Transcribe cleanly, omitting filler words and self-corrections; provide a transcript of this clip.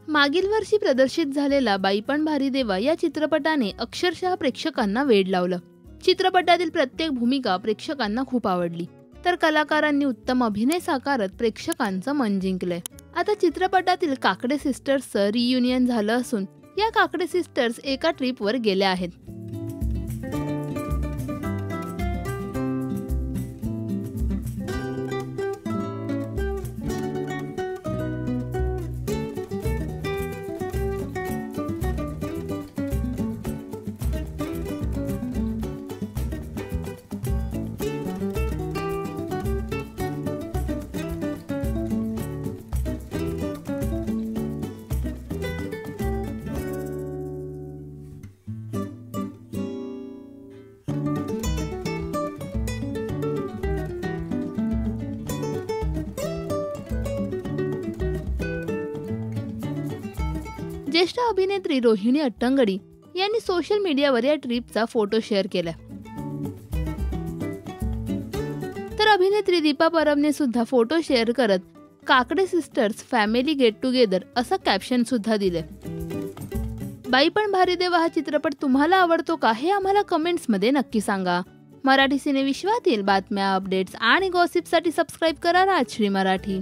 मागील वर्षी प्रदर्शित झालेला बाई पण भारी देवा या चित्रपटाने अक्षरशः प्रेक्षकांना वेड लावलं। चित्रपटातील प्रत्येक भूमिका प्रेक्षकांना खूप आवडली, तर कलाकारांनी उत्तम अभिनय साकारत प्रेक्षकांचं मन जिंकलंय। आता चित्रपटातील काकडे सिस्टर्सचं रियुनियन झालं असून या काकडे सिस्टर्स एका ट्रिपवर गेल्या आहेत। ज्येष्ठ अभिनेत्री रोहिणी अट्टंगडी यांनी सोशल मीडियावर या ट्रिपचा फोटो शेअर केला। तर अभिनेत्री दीपा परबने सुद्धा फोटो शेअर करत Kakade sisters family get together असं कॅप्शन सुद्धा दिले। बाई पण भारी देवा हा चित्रपट तुम्हाला आवडतो का हे आम्हाला कमेंट्स मध्ये नक्की सांगा। मराठी सिने विश्वातील बातम्या, अपडेट्स आणि गॉसिपसाठी सबस्क्राईब करा राजश्री मराठी।